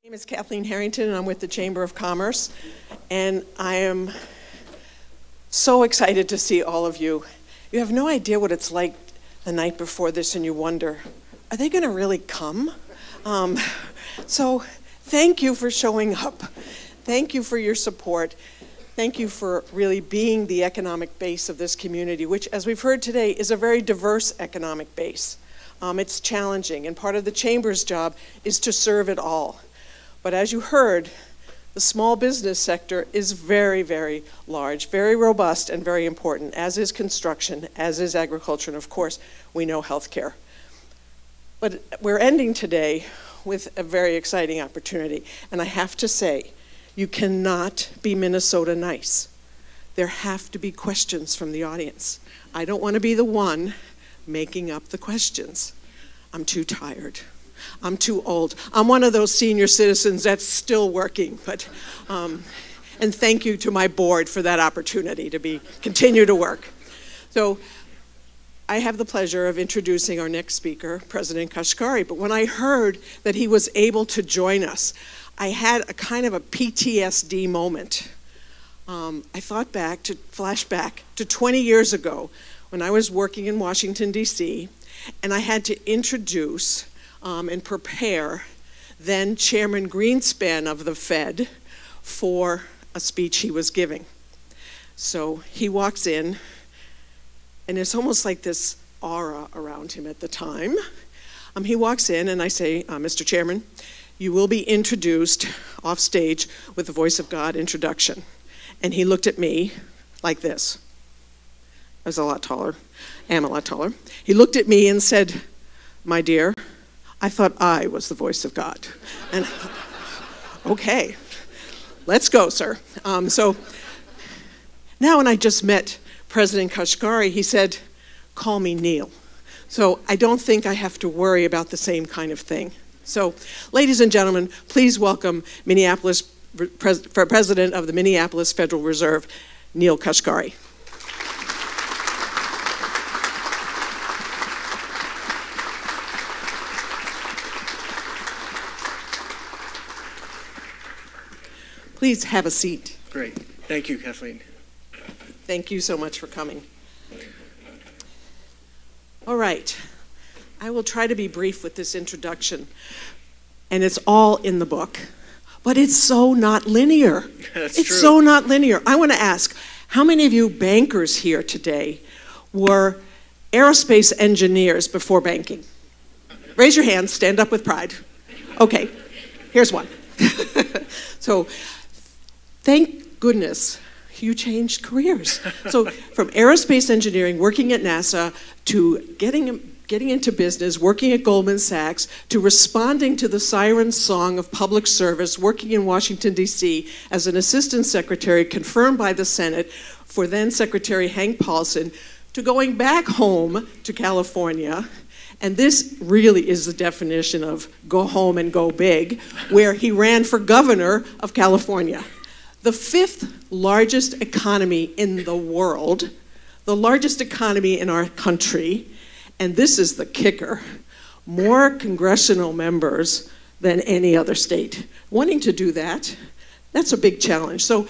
My name is Kathleen Harrington, and I'm with the Chamber of Commerce, and I am so excited to see all of you. You have no idea what it's like the night before this, and you wonder, are they going to really come? So thank you for showing up. Thank you for your support. Thank you for really being the economic base of this community, which, as we've heard today, is a very diverse economic base. It's challenging, and part of the Chamber's job is to serve it all. But as you heard, the small business sector is very, very large, very robust, and very important, as is construction, as is agriculture, and of course, we know healthcare. But we're ending today with a very exciting opportunity, and I have to say, you cannot be Minnesota nice. There have to be questions from the audience. I don't want to be the one making up the questions. I'm too tired. I'm too old. I'm one of those senior citizens that's still working, but, and thank you to my board for that opportunity to continue to work. So I have the pleasure of introducing our next speaker, President Kashkari, but when I heard that he was able to join us, I had a kind of a PTSD moment. I flash back to 20 years ago when I was working in Washington, D.C., and I had to introduce and prepare then Chairman Greenspan of the Fed for a speech he was giving. So he walks in, and it's almost like this aura around him at the time. He walks in, and I say, Mr. Chairman, you will be introduced off stage with the Voice of God introduction. And he looked at me like this. I was a lot taller, am a lot taller. He looked at me and said, my dear, I thought I was the voice of God. And I thought, okay, let's go, sir. So now when I just met President Kashkari, he said, call me Neel. So I don't think I have to worry about the same kind of thing. So, ladies and gentlemen, please welcome President of the Minneapolis Federal Reserve, Neel Kashkari. Please have a seat. Great. Thank you, Kathleen. Thank you so much for coming. All right. I will try to be brief with this introduction, and it's all in the book, but it's so not linear. That's it's true. So not linear. I want to ask, how many of you bankers here today were aerospace engineers before banking? Raise your hands, stand up with pride. Okay, here's one. So, thank goodness you changed careers. So from aerospace engineering, working at NASA, to getting into business, working at Goldman Sachs, to responding to the siren song of public service, working in Washington, D.C. as an assistant secretary confirmed by the Senate for then Secretary Hank Paulson, to going back home to California. And this really is the definition of go home and go big, where he ran for governor of California. The fifth largest economy in the world, the largest economy in our country, and this is the kicker, more congressional members than any other state. Wanting to do that, that's a big challenge. So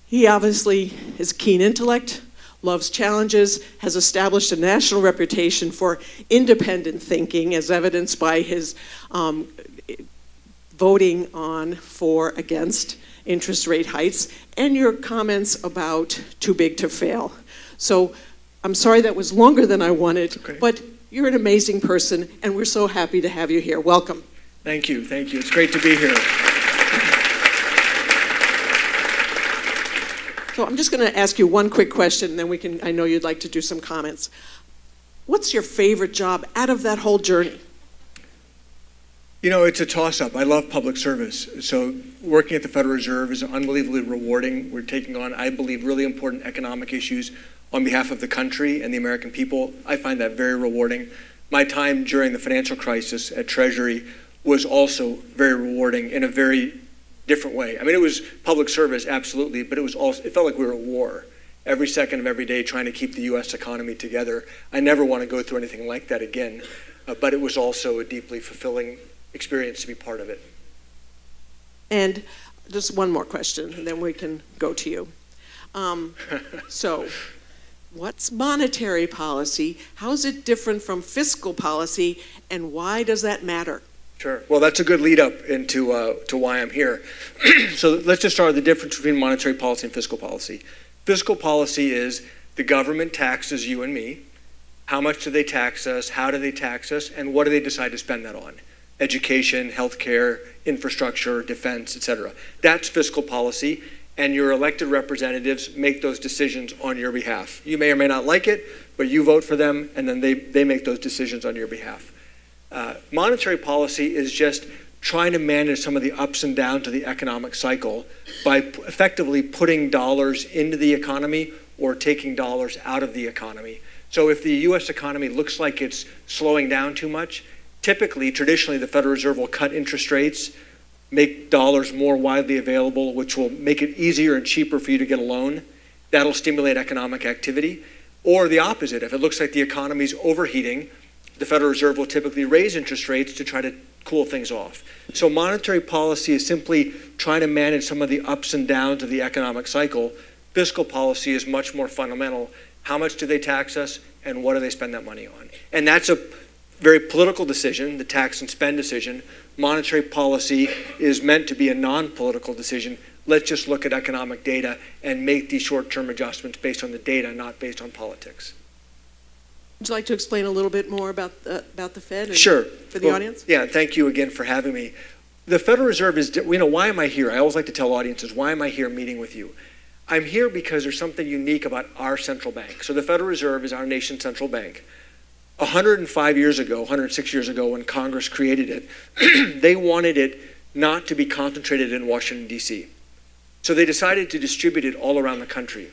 he obviously is keen intellect, loves challenges, has established a national reputation for independent thinking, as evidenced by his voting on, for, against interest rate hikes, and your comments about too big to fail. So I'm sorry that was longer than I wanted, okay, but you're an amazing person, and we're so happy to have you here. Welcome. Thank you, thank you. It's great to be here. So I'm just going to ask you one quick question, and then I know you'd like to do some comments. What's your favorite job out of that whole journey? You know, it's a toss-up. I love public service. So working at the Federal Reserve is unbelievably rewarding. We're taking on, I believe, really important economic issues on behalf of the country and the American people. I find that very rewarding. My time during the financial crisis at Treasury was also very rewarding in a very different way. I mean, it was public service, absolutely, but it felt like we were at war every second of every day trying to keep the U.S. economy together. I never want to go through anything like that again, but it was also a deeply fulfilling experience to be part of it. And just one more question, and then we can go to you. So, what's monetary policy? How is it different from fiscal policy, and why does that matter? Sure. Well, that's a good lead up into to why I'm here. So let's just start with the difference between monetary policy and fiscal policy. Fiscal policy is the government taxes you and me. How much do they tax us? How do they tax us? And what do they decide to spend that on? Education, healthcare, infrastructure, defense, etc. That's fiscal policy, and your elected representatives make those decisions on your behalf. You may or may not like it, but you vote for them, and then they make those decisions on your behalf. Monetary policy is just trying to manage some of the ups and downs of the economic cycle by effectively putting dollars into the economy or taking dollars out of the economy. So if the U.S. economy looks like it's slowing down too much, traditionally, the Federal Reserve will cut interest rates, make dollars more widely available, which will make it easier and cheaper for you to get a loan. That'll stimulate economic activity. Or the opposite, if it looks like the economy's overheating, the Federal Reserve will typically raise interest rates to try to cool things off. So monetary policy is simply trying to manage some of the ups and downs of the economic cycle. Fiscal policy is much more fundamental. How much do they tax us, and what do they spend that money on? And that's a very political decision, the tax and spend decision. Monetary policy is meant to be a non-political decision. Let's just look at economic data and make these short-term adjustments based on the data, not based on politics. Would you like to explain a little bit more about the Fed? Sure. For the audience? Yeah, thank you again for having me. The Federal Reserve is, why am I here? I always like to tell audiences, why am I here meeting with you? I'm here because there's something unique about our central bank. So the Federal Reserve is our nation's central bank. 105 years ago, 106 years ago, when Congress created it, they wanted it not to be concentrated in Washington, D.C. So they decided to distribute it all around the country.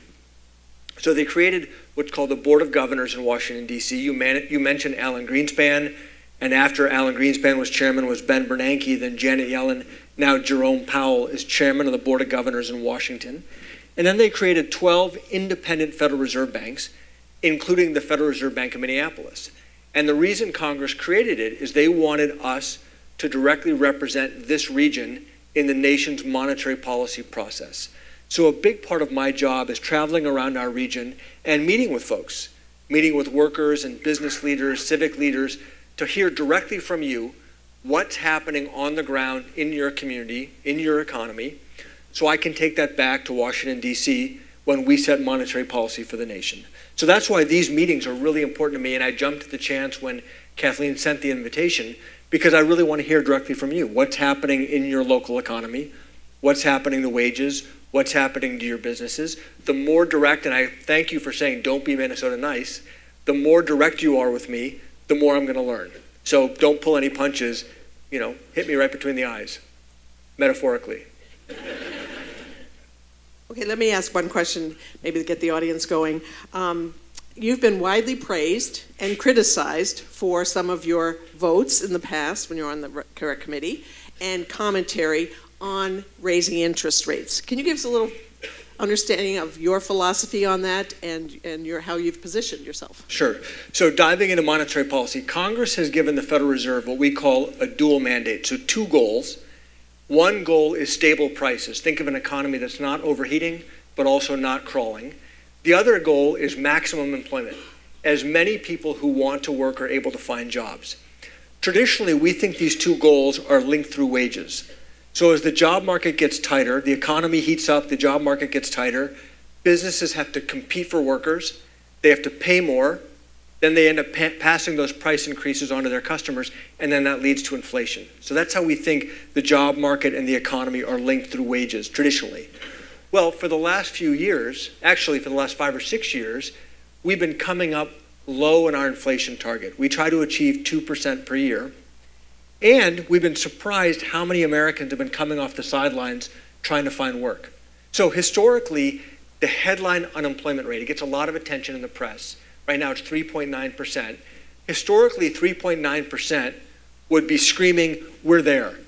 So they created what's called the Board of Governors in Washington, D.C. You mentioned Alan Greenspan, and after Alan Greenspan was chairman was Ben Bernanke, then Janet Yellen. Now Jerome Powell is chairman of the Board of Governors in Washington. And then they created 12 independent Federal Reserve banks, including the Federal Reserve Bank of Minneapolis. And the reason Congress created it is they wanted us to directly represent this region in the nation's monetary policy process. So a big part of my job is traveling around our region and meeting with folks, meeting with workers and business leaders, civic leaders, to hear directly from you what's happening on the ground in your community, in your economy, so I can take that back to Washington, D.C. when we set monetary policy for the nation. So that's why these meetings are really important to me, and I jumped at the chance when Kathleen sent the invitation, because I really want to hear directly from you. What's happening in your local economy? What's happening to wages? What's happening to your businesses? The more direct, and I thank you for saying don't be Minnesota nice, the more direct you are with me, the more I'm going to learn. So don't pull any punches, hit me right between the eyes, metaphorically. Okay, let me ask one question, maybe to get the audience going. You've been widely praised and criticized for some of your votes in the past when you were on the correct committee and commentary on raising interest rates. Can you give us a little understanding of your philosophy on that and how you've positioned yourself? Sure. So diving into monetary policy, Congress has given the Federal Reserve what we call a dual mandate. So two goals. One goal is stable prices. Think of an economy that's not overheating, but also not crawling. The other goal is maximum employment. As many people who want to work are able to find jobs. Traditionally, we think these two goals are linked through wages. So as the job market gets tighter, the economy heats up, the job market gets tighter, businesses have to compete for workers, they have to pay more, then they end up passing those price increases onto their customers, and then that leads to inflation. So that's how we think the job market and the economy are linked through wages, traditionally. Well, for the last few years, actually for the last 5 or 6 years, we've been coming up low in our inflation target. We try to achieve 2% per year. And we've been surprised how many Americans have been coming off the sidelines trying to find work. So historically, the headline unemployment rate, it gets a lot of attention in the press. Right now it's 3.9%. Historically, 3.9% would be screaming, we're there.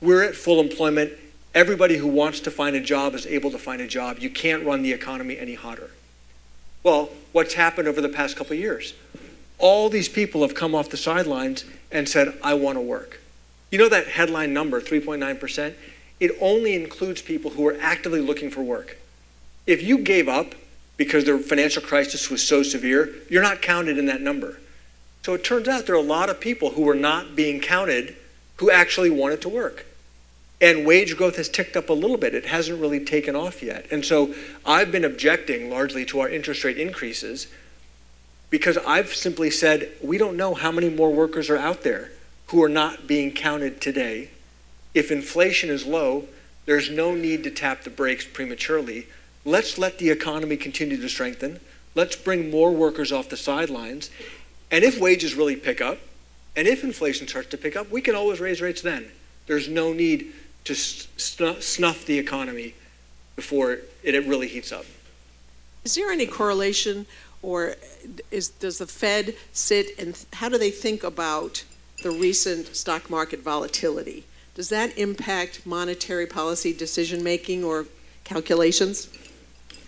We're at full employment. Everybody who wants to find a job is able to find a job. You can't run the economy any hotter. Well, what's happened over the past couple of years? All these people have come off the sidelines and said, I want to work. You know that headline number, 3.9%? it only includes people who are actively looking for work. If you gave up because the financial crisis was so severe, you're not counted in that number. So it turns out there are a lot of people who are not being counted who actually wanted to work. And wage growth has ticked up a little bit. It hasn't really taken off yet. And so I've been objecting largely to our interest rate increases because I've simply said, we don't know how many more workers are out there who are not being counted today. If inflation is low, there's no need to tap the brakes prematurely. Let's let the economy continue to strengthen. Let's bring more workers off the sidelines. And if wages really pick up, and if inflation starts to pick up, we can always raise rates then. There's no need to snuff the economy before it really heats up. Is there any correlation, or does the Fed sit and how do they think about the recent stock market volatility? Does that impact monetary policy decision-making or calculations?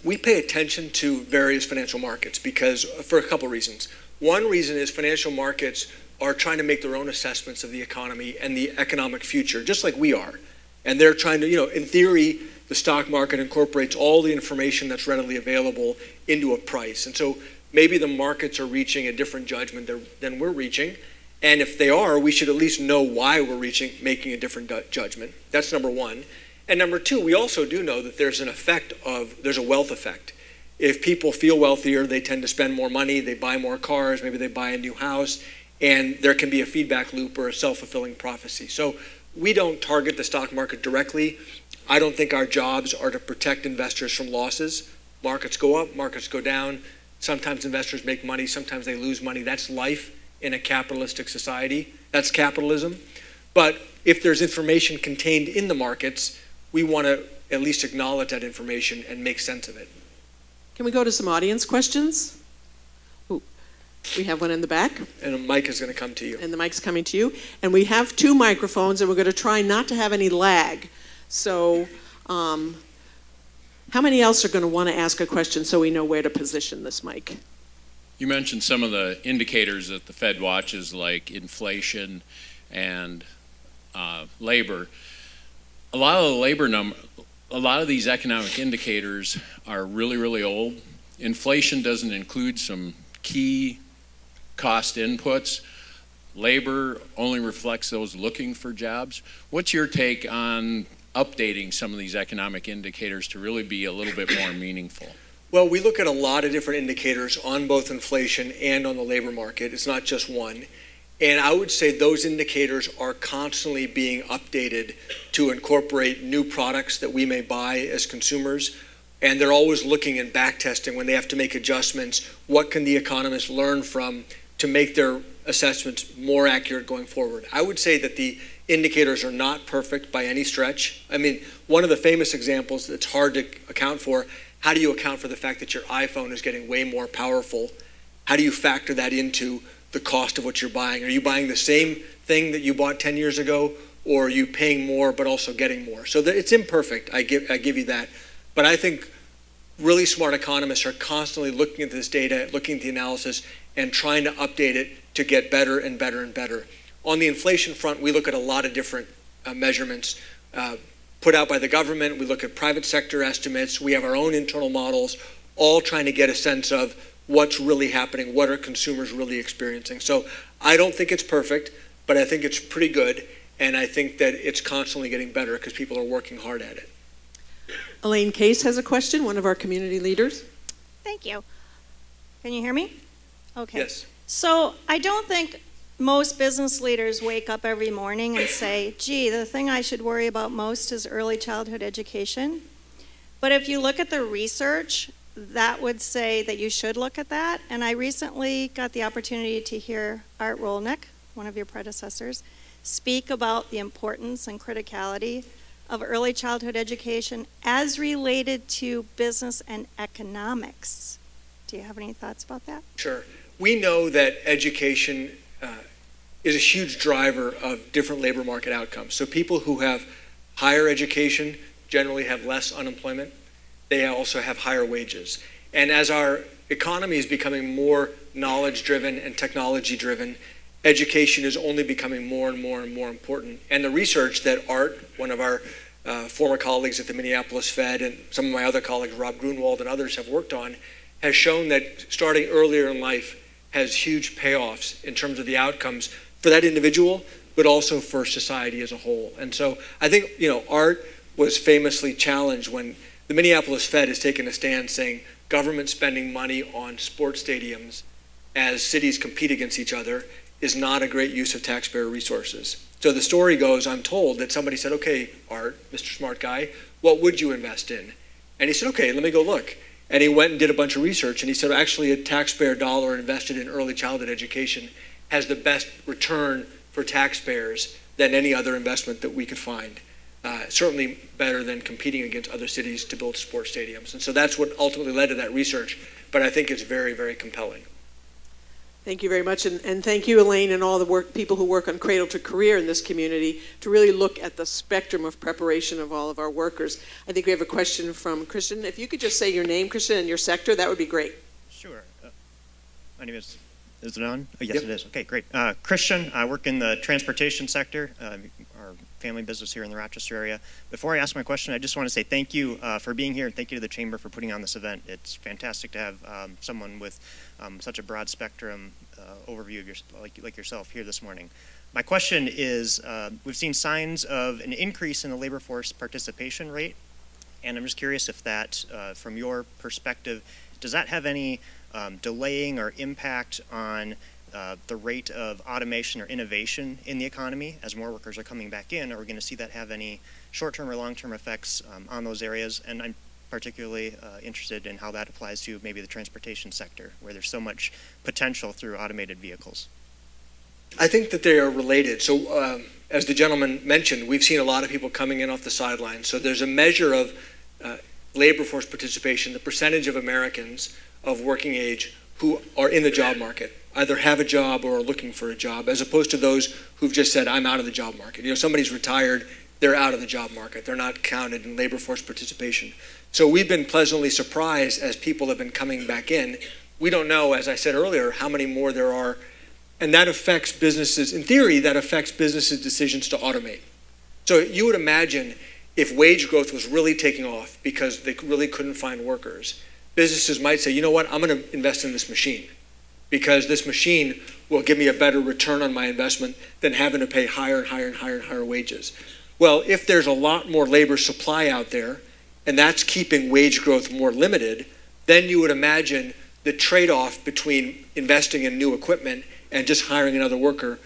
We pay attention to various financial markets because for a couple reasons. One reason is financial markets are trying to make their own assessments of the economy and the economic future, just like we are. And they're trying to, in theory, the stock market incorporates all the information that's readily available into a price. And so maybe the markets are reaching a different judgment than we're reaching. And if they are, we should at least know why we're making a different judgment. That's number one. And number two, we also do know that there's a wealth effect. If people feel wealthier, they tend to spend more money, they buy more cars, maybe they buy a new house, and there can be a feedback loop or a self-fulfilling prophecy. So we don't target the stock market directly. I don't think our jobs are to protect investors from losses. Markets go up, markets go down. Sometimes investors make money, sometimes they lose money. That's life in a capitalistic society. That's capitalism. But if there's information contained in the markets, we want to at least acknowledge that information and make sense of it. Can we go to some audience questions? Ooh, we have one in the back. And a mic is going to come to you. And the mic's coming to you. And we have 2 microphones, and we're going to try not to have any lag. So how many else are going to want to ask a question so we know where to position this mic? You mentioned some of the indicators that the Fed watches, like inflation and labor. A lot of these economic indicators are really, really old. Inflation doesn't include some key cost inputs. Labor only reflects those looking for jobs. What's your take on updating some of these economic indicators to really be a little bit more meaningful? Well, we look at a lot of different indicators on both inflation and on the labor market. It's not just one. And I would say those indicators are constantly being updated to incorporate new products that we may buy as consumers. And they're always looking and back testing when they have to make adjustments. What can the economists learn from to make their assessments more accurate going forward? I would say that the indicators are not perfect by any stretch. I mean, one of the famous examples that's hard to account for, how do you account for the fact that your iPhone is getting way more powerful? How do you factor that into the cost of what you're buying? Are you buying the same thing that you bought 10 years ago, or are you paying more but also getting more? So it's imperfect, I give you that. But I think really smart economists are constantly looking at this data, looking at the analysis, and trying to update it to get better and better and better. On the inflation front, we look at a lot of different measurements put out by the government. We look at private sector estimates. We have our own internal models, all trying to get a sense of what's really happening, what are consumers really experiencing. So I don't think it's perfect, but I think it's pretty good, and I think that it's constantly getting better because people are working hard at it. Elaine Case has a question, one of our community leaders. Thank you. Can you hear me? Okay. Yes. So I don't think most business leaders wake up every morning and say, gee, the thing I should worry about most is early childhood education. But if you look at the research, that would say that you should look at that. And I recently got the opportunity to hear Art Rolnick, one of your predecessors, speak about the importance and criticality of early childhood education as related to business and economics. Do you have any thoughts about that? Sure. We know that education is a huge driver of different labor market outcomes. So people who have higher education generally have less unemployment. They also have higher wages. And as our economy is becoming more knowledge-driven and technology-driven, education is only becoming more and more and more important. And the research that Art, one of our former colleagues at the Minneapolis Fed and some of my other colleagues, Rob Grunwald and others, have worked on, has shown that starting earlier in life has huge payoffs in terms of the outcomes for that individual, but also for society as a whole. And so I think, Art was famously challenged when the Minneapolis Fed has taken a stand saying government spending money on sports stadiums as cities compete against each other is not a great use of taxpayer resources. So the story goes, I'm told, that somebody said, okay, Art, Mr. Smart Guy, what would you invest in? And he said, okay, let me go look. And he went and did a bunch of research, and he said, actually, a taxpayer dollar invested in early childhood education has the best return for taxpayers than any other investment that we could find. Certainly better than competing against other cities to build sports stadiums. And so that's what ultimately led to that research, but I think it's very, very compelling. Thank you very much, and thank you, Elaine, and all the people who work on Cradle to Career in this community to really look at the spectrum of preparation of all of our workers. I think we have a question from Christian. If you could just say your name, Christian, and your sector, that would be great. Sure. My name is it on? Oh, yes, Yep. It is. Okay, great. Christian, I work in the transportation sector, our family business here in the Rochester area. Before I ask my question, I just want to say thank you for being here, and thank you to the Chamber for putting on this event. It's fantastic to have someone with such a broad spectrum overview of like yourself here this morning. My question is, we've seen signs of an increase in the labor force participation rate, and I'm just curious if that, from your perspective, does that have any delaying or impact on the rate of automation or innovation in the economy as more workers are coming back in? Are we going to see that have any short-term or long-term effects on those areas? And I'm particularly interested in how that applies to maybe the transportation sector, where there's so much potential through automated vehicles. I think that they are related. So as the gentleman mentioned, we've seen a lot of people coming in off the sidelines. So there's a measure of labor force participation, the percentage of Americans of working age who are in the job market, either have a job or are looking for a job, as opposed to those who've just said, I'm out of the job market. Somebody's retired, they're out of the job market. They're not counted in labor force participation. So we've been pleasantly surprised as people have been coming back in. We don't know, as I said earlier, how many more there are. And that affects businesses, in theory, that affects businesses' decisions to automate. So you would imagine if wage growth was really taking off because they really couldn't find workers, businesses might say, you know what, I'm going to invest in this machine because this machine will give me a better return on my investment than having to pay higher and higher and higher and higher wages. Well, if there's a lot more labor supply out there, and that's keeping wage growth more limited, then you would imagine the trade-off between investing in new equipment and just hiring another worker,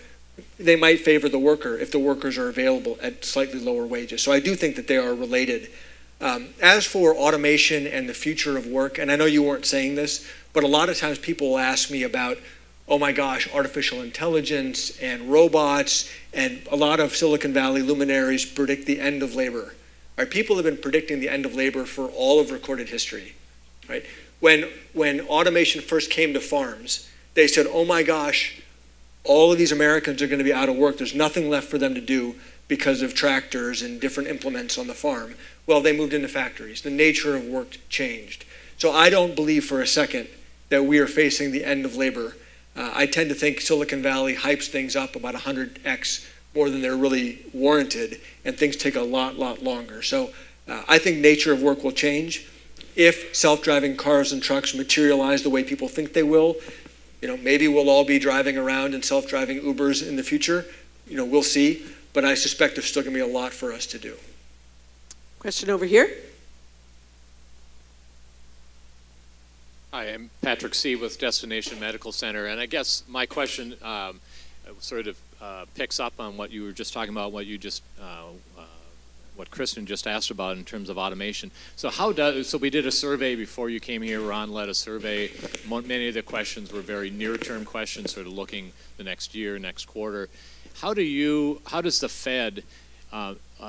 they might favor the worker if the workers are available at slightly lower wages. So I do think that they are related. As for automation and the future of work, and I know you weren't saying this, but a lot of times people will ask me about, oh my gosh, artificial intelligence and robots, and a lot of Silicon Valley luminaries predict the end of labor. Right? People have been predicting the end of labor for all of recorded history. Right? When automation first came to farms, they said, oh my gosh, all of these Americans are going to be out of work. There's nothing left for them to do because of tractors and different implements on the farm. Well, they moved into factories. The nature of work changed. So I don't believe for a second that we are facing the end of labor. I tend to think Silicon Valley hypes things up about 100x more than they're really warranted, and things take a lot longer. So I think nature of work will change. If self-driving cars and trucks materialize the way people think they will, maybe we'll all be driving around in self-driving Ubers in the future. We'll see. But I suspect there's still going to be a lot for us to do. Question over here. Hi, I'm Patrick C. with Destination Medical Center, and I guess my question sort of picks up on what you were just talking about, what Kristen just asked about in terms of automation. So we did a survey before you came here. Ron led a survey. Many of the questions were very near-term questions, sort of looking the next year, next quarter. How does the Fed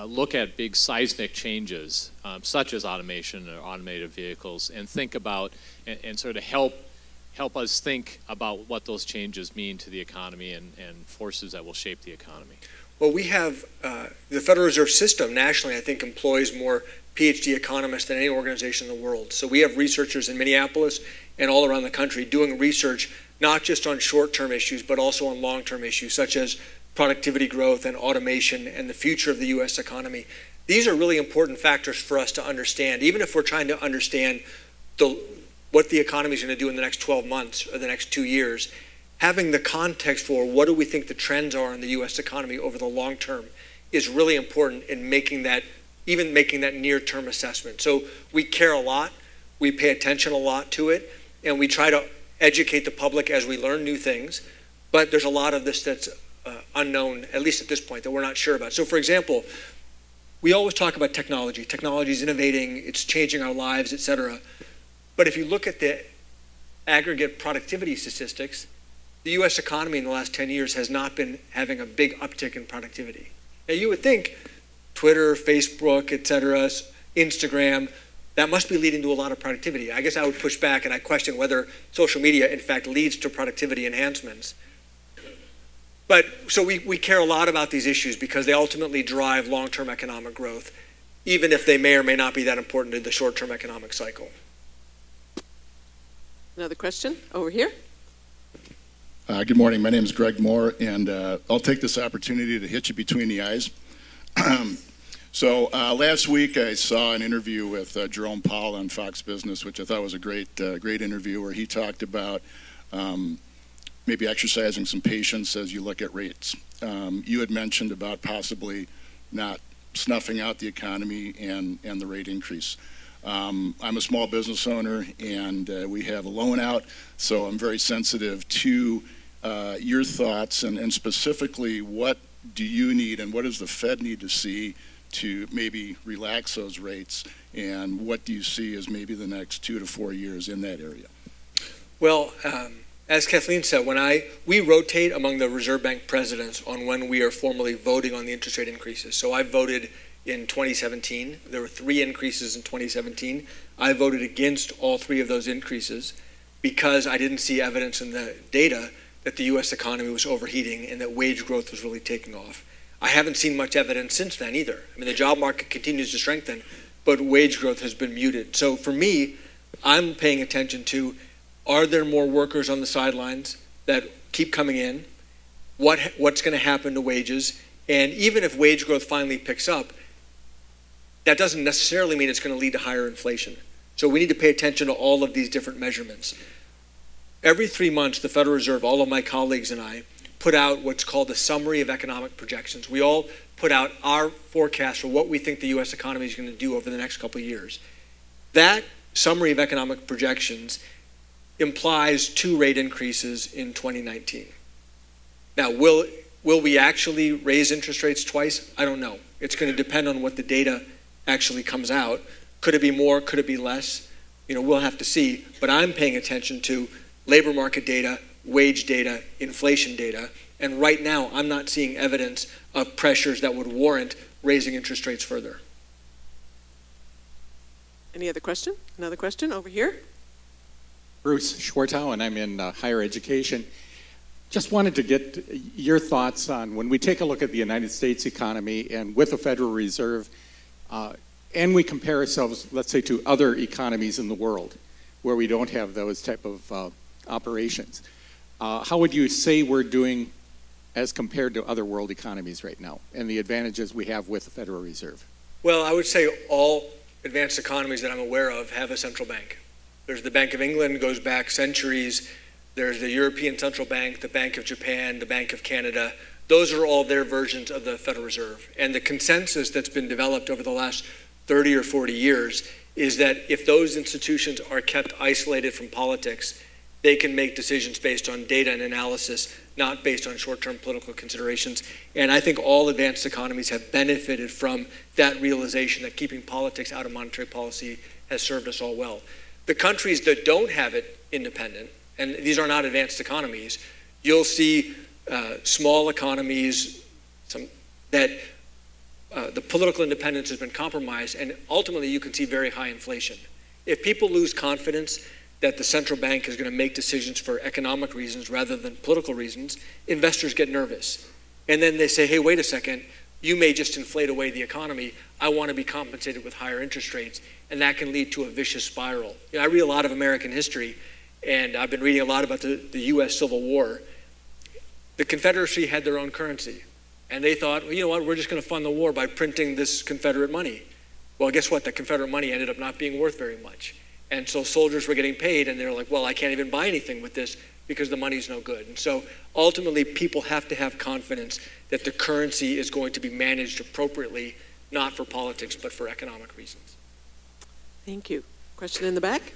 look at big seismic changes, such as automation or automated vehicles, and think about and sort of help us think about what those changes mean to the economy and forces that will shape the economy? Well, we have the Federal Reserve System nationally, I think, employs more PhD economists than any organization in the world. So we have researchers in Minneapolis and all around the country doing research, not just on short-term issues, but also on long-term issues, such as productivity growth and automation and the future of the U.S. economy. these are really important factors for us to understand, even if we're trying to understand what the economy is going to do in the next 12 months or the next 2 years. Having the context for what do we think the trends are in the U.S. economy over the long term is really important in making that near-term assessment. So we care a lot, we pay attention a lot to it, and we try to educate the public as we learn new things. But there's a lot of this that's unknown, at least at this point, that we're not sure about. So for example, we always talk about technology. Technology is innovating, it's changing our lives, et cetera. But if you look at the aggregate productivity statistics, the U.S. economy in the last 10 years has not been having a big uptick in productivity. Now you would think Twitter, Facebook, et cetera, Instagram, that must be leading to a lot of productivity. I guess I would push back and I question whether social media in fact leads to productivity enhancements. But so we care a lot about these issues because they ultimately drive long-term economic growth, even if they may or may not be that important in the short-term economic cycle. Another question over here. Good morning. My name is Greg Moore, and I'll take this opportunity to hit you between the eyes. So last week I saw an interview with Jerome Powell on Fox Business, which I thought was a great interview, where he talked about maybe exercising some patience as you look at rates. You had mentioned about possibly not snuffing out the economy and the rate increase. I'm a small business owner, and we have a loan out, so I'm very sensitive to your thoughts, and specifically, what do you need and what does the Fed need to see to maybe relax those rates, and what do you see as maybe the next 2 to 4 years in that area? Well, as Kathleen said, we rotate among the Reserve Bank presidents on when we are formally voting on the interest rate increases. So I voted in 2017. There were 3 increases in 2017. I voted against all 3 of those increases because I didn't see evidence in the data that the U.S. economy was overheating and that wage growth was really taking off. I haven't seen much evidence since then either. I mean, the job market continues to strengthen, but wage growth has been muted. So for me, I'm paying attention to, are there more workers on the sidelines that keep coming in? What's going to happen to wages? And even if wage growth finally picks up, that doesn't necessarily mean it's going to lead to higher inflation. So we need to pay attention to all of these different measurements. Every 3 months, the Federal Reserve, all of my colleagues and I, put out what's called the Summary of Economic Projections. We all put out our forecast for what we think the U.S. economy is going to do over the next couple of years. That Summary of Economic Projections implies 2 rate increases in 2019. Now, will we actually raise interest rates twice? I don't know. It's going to depend on what the data actually comes out. Could it be more? Could it be less? We'll have to see. But I'm paying attention to labor market data, wage data, inflation data, and right now I'm not seeing evidence of pressures that would warrant raising interest rates further. Any other question? Another question over here. Bruce Schwartow, and I'm in higher education. Just wanted to get your thoughts on when we take a look at the United States economy and with the Federal Reserve, and we compare ourselves, let's say, to other economies in the world where we don't have those type of operations. How would you say we're doing as compared to other world economies right now and the advantages we have with the Federal Reserve? Well, I would say all advanced economies that I'm aware of have a central bank. There's the Bank of England, goes back centuries. There's the European Central Bank, the Bank of Japan, the Bank of Canada. Those are all their versions of the Federal Reserve. And the consensus that's been developed over the last 30 or 40 years is that if those institutions are kept isolated from politics, they can make decisions based on data and analysis, not based on short-term political considerations. And I think all advanced economies have benefited from that realization that keeping politics out of monetary policy has served us all well. The countries that don't have it independent, and these are not advanced economies, you'll see small economies that the political independence has been compromised, and ultimately you can see very high inflation. If people lose confidence that the central bank is going to make decisions for economic reasons rather than political reasons, investors get nervous. And then they say, hey, wait a second, you may just inflate away the economy. I want to be compensated with higher interest rates. And that can lead to a vicious spiral. I read a lot of American history, and I've been reading a lot about the U.S. Civil War. The Confederacy had their own currency, And they thought, well, you know what, we're just going to fund the war by printing this Confederate money. Well, guess what? The Confederate money ended up not being worth very much. And so soldiers were getting paid, and they're like, well, I can't even buy anything with this because the money's no good. And so ultimately, people have to have confidence that the currency is going to be managed appropriately, not for politics, but for economic reasons. Thank you. Question in the back?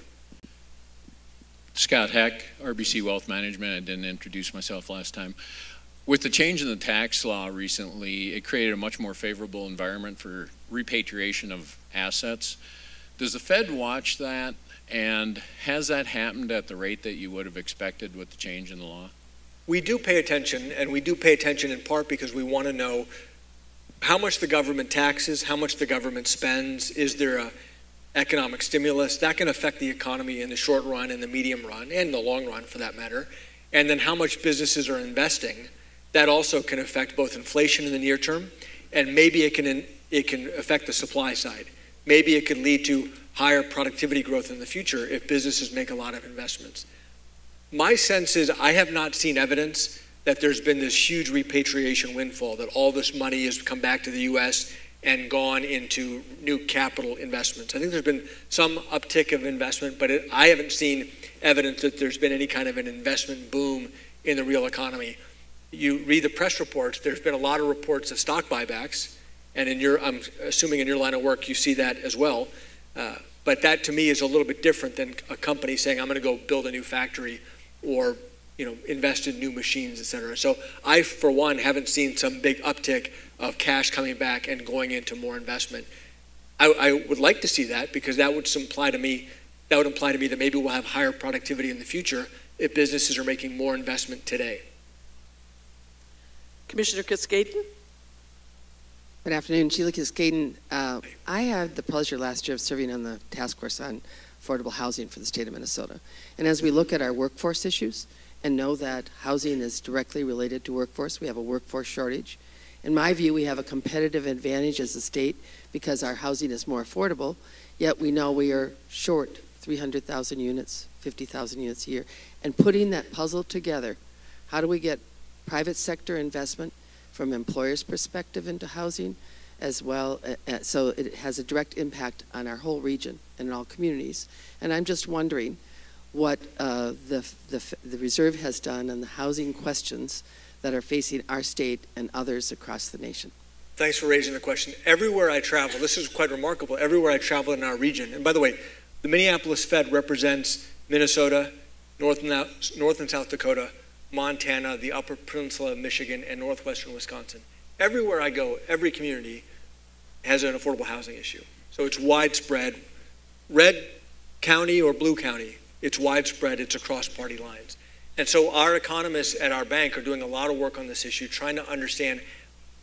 Scott Heck, RBC Wealth Management. I didn't introduce myself last time. With the change in the tax law recently, it created a much more favorable environment for repatriation of assets. Does the Fed watch that, and has that happened at the rate that you would have expected with the change in the law? We do pay attention, and we do pay attention in part because we want to know how much the government taxes, how much the government spends, is there a economic stimulus. That can affect the economy in the short run, in the medium run, and the long run for that matter. And then how much businesses are investing. That also can affect both inflation in the near term, and maybe it can affect the supply side. Maybe it could lead to higher productivity growth in the future if businesses make a lot of investments. My sense is I have not seen evidence that there's been this huge repatriation windfall, that all this money has come back to the U.S. and gone into new capital investments. I think there's been some uptick of investment, but I haven't seen evidence that there's been any kind of an investment boom in the real economy. You read the press reports, there's been a lot of reports of stock buybacks, and I'm assuming in your line of work you see that as well. But that to me is a little bit different than a company saying, I'm going to go build a new factory or invest in new machines, et cetera. So I, for one, haven't seen some big uptick of cash coming back and going into more investment. I would like to see that, because that would imply to me that maybe we'll have higher productivity in the future if businesses are making more investment today. Commissioner Cascaden? Good afternoon, Sheila Cascaden. I had the pleasure last year of serving on the task force on affordable housing for the state of Minnesota. And as we look at our workforce issues and know that housing is directly related to workforce, we have a workforce shortage. In my view, we have a competitive advantage as a state because our housing is more affordable, yet we know we are short 300,000 units, 50,000 units a year. And putting that puzzle together, how do we get private sector investment from employers' perspective into housing as well, so it has a direct impact on our whole region and in all communities. And I'm just wondering what the Reserve has done on the housing questions that are facing our state and others across the nation. Thanks for raising the question. Everywhere I travel, this is quite remarkable, everywhere I travel in our region, and by the way, the Minneapolis Fed represents Minnesota, North and South Dakota, Montana, the Upper Peninsula of Michigan, and northwestern Wisconsin. Everywhere I go, every community has an affordable housing issue. So it's widespread. Red county or blue county, it's widespread, it's across party lines. And so our economists at our bank are doing a lot of work on this issue, trying to understand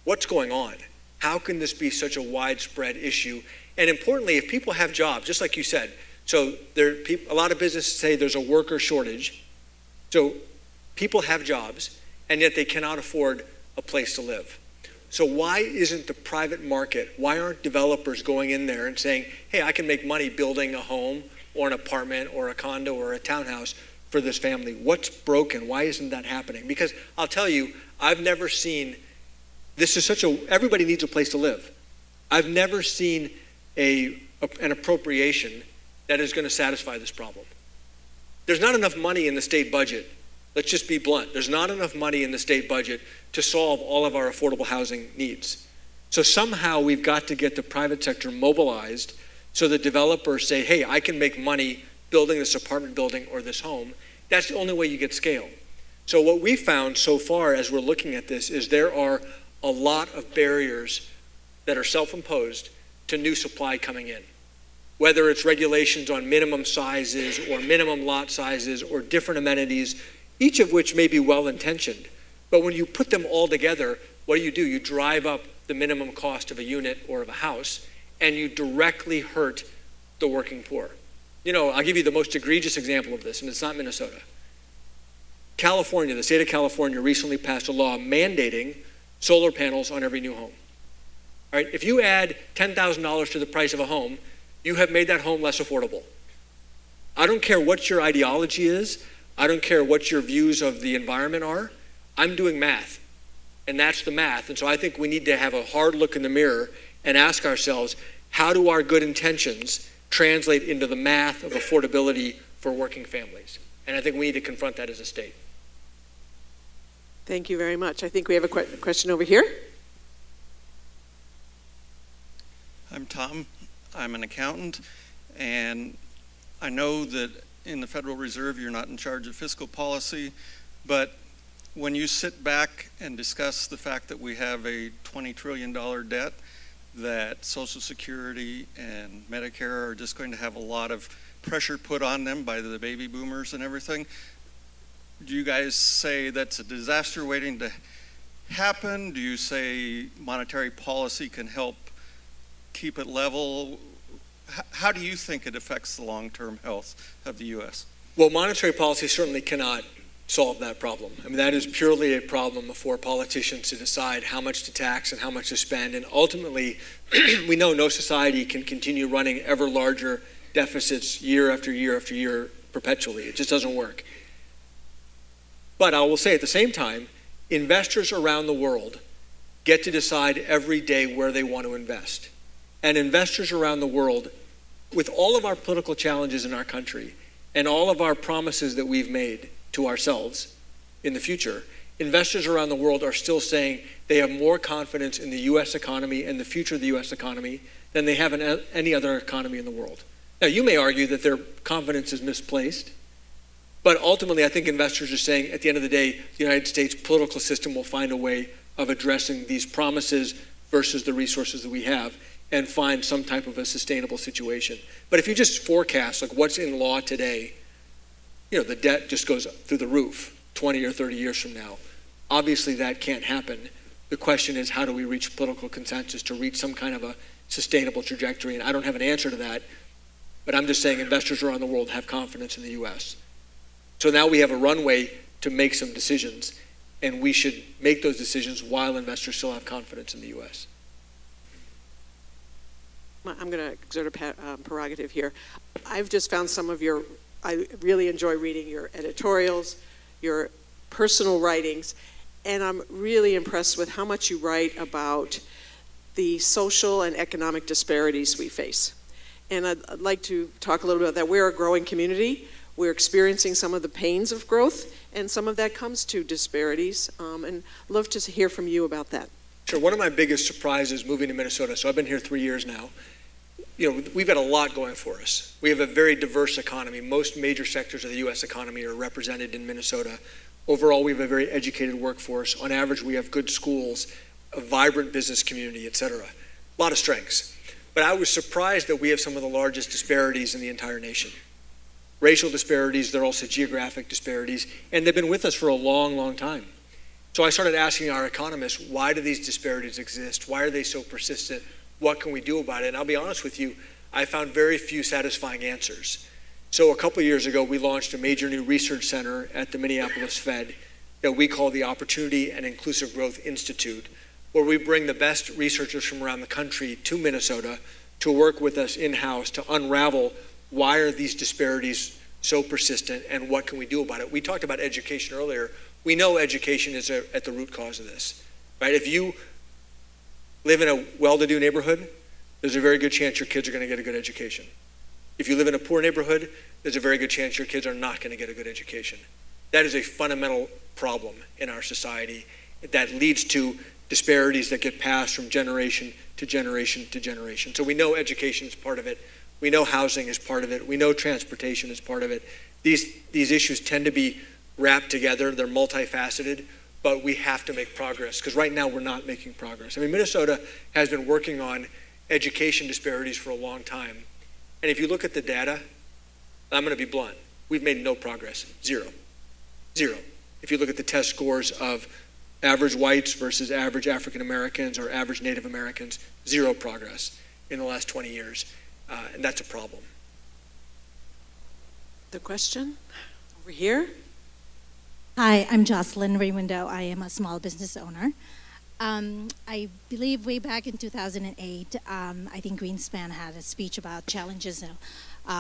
what's going on. How can this be such a widespread issue? And importantly, if people have jobs, just like you said, so a lot of businesses say there's a worker shortage. So people have jobs, and yet they cannot afford a place to live. So why isn't the private market, why aren't developers going in there and saying, hey, I can make money building a home or an apartment or a condo or a townhouse for this family? What's broken? Why isn't that happening? Because I'll tell you, I've never seen, everybody needs a place to live. I've never seen an appropriation that is going to satisfy this problem. There's not enough money in the state budget. Let's just be blunt. There's not enough money in the state budget to solve all of our affordable housing needs. So somehow we've got to get the private sector mobilized so the developers say, hey, I can make money building this apartment building or this home. That's the only way you get scale. So what we found so far as we're looking at this is there are a lot of barriers that are self-imposed to new supply coming in. Whether it's regulations on minimum sizes or minimum lot sizes or different amenities, each of which may be well-intentioned. But when you put them all together, what do? You drive up the minimum cost of a unit or of a house, and you directly hurt the working poor. I'll give you the most egregious example of this, and it's not Minnesota. California, the state of California recently passed a law mandating solar panels on every new home. All right, if you add $10,000 to the price of a home, you have made that home less affordable. I don't care what your ideology is. I don't care what your views of the environment are. I'm doing math. And that's the math. And so I think we need to have a hard look in the mirror and ask ourselves, how do our good intentions translate into the math of affordability for working families? And I think we need to confront that as a state. Thank you very much. I think we have a question over here. I'm Tom. I'm an accountant, and I know that in the Federal Reserve you're not in charge of fiscal policy, but when you sit back and discuss the fact that we have a $20 trillion debt, that Social Security and Medicare are just going to have a lot of pressure put on them by the baby boomers and everything, do you guys say that's a disaster waiting to happen? Do you say monetary policy can help keep it level? How do you think it affects the long-term health of the U.S.? Well, monetary policy certainly cannot solve that problem. I mean, that is purely a problem for politicians to decide how much to tax and how much to spend. And ultimately, we know no society can continue running ever larger deficits year after year after year perpetually. It just doesn't work. But I will say at the same time, investors around the world get to decide every day where they want to invest. And investors around the world, with all of our political challenges in our country and all of our promises that we've made to ourselves in the future, investors around the world are still saying they have more confidence in the U.S. economy and the future of the U.S. economy than they have in any other economy in the world. Now, you may argue that their confidence is misplaced, but ultimately I think investors are saying at the end of the day, the United States political system will find a way of addressing these promises versus the resources that we have and find some type of a sustainable situation. But if you just forecast like what's in law today, you know, the debt just goes through the roof 20 or 30 years from now. Obviously that can't happen. The question is, how do we reach political consensus to reach some kind of a sustainable trajectory? And I don't have an answer to that, but I'm just saying investors around the world have confidence in the U.S. So now we have a runway to make some decisions, and we should make those decisions while investors still have confidence in the U.S. I'm going to exert a prerogative here. I've just found some of your, I really enjoy reading your editorials, your personal writings, and I'm really impressed with how much you write about the social and economic disparities we face. And I'd like to talk a little bit about that. We're a growing community. We're experiencing some of the pains of growth, and some of that comes to disparities, and I'd love to hear from you about that. Sure. One of my biggest surprises moving to Minnesota, so I've been here 3 years now, you know, we've got a lot going for us. We have a very diverse economy. Most major sectors of the U.S. economy are represented in Minnesota. Overall, we have a very educated workforce. On average, we have good schools, a vibrant business community, et cetera. A lot of strengths. But I was surprised that we have some of the largest disparities in the entire nation. Racial disparities, they're also geographic disparities, and they've been with us for a long, long time. So I started asking our economists, why do these disparities exist? Why are they so persistent? What can we do about it? And I'll be honest with you, I found very few satisfying answers. So a couple of years ago, we launched a major new research center at the Minneapolis Fed that we call the Opportunity and Inclusive Growth Institute, where we bring the best researchers from around the country to Minnesota to work with us in-house to unravel why are these disparities so persistent and what can we do about it. We talked about education earlier. We know education is at the root cause of this, right? If you live in a well-to-do neighborhood, there's a very good chance your kids are going to get a good education. If you live in a poor neighborhood, there's a very good chance your kids are not going to get a good education. That is a fundamental problem in our society that leads to disparities that get passed from generation to generation to generation. So we know education is part of it. We know housing is part of it. We know transportation is part of it. These issues tend to be wrapped together. They're multifaceted, but we have to make progress because right now we're not making progress. I mean, Minnesota has been working on education disparities for a long time. And if you look at the data, I'm going to be blunt. We've made no progress. Zero. Zero. If you look at the test scores of average whites versus average African Americans or average Native Americans, zero progress in the last 20 years. And that's a problem. The question over here. Hi, I'm Jocelyn Raymundo. I am a small business owner. I believe way back in 2008, I think Greenspan had a speech about challenges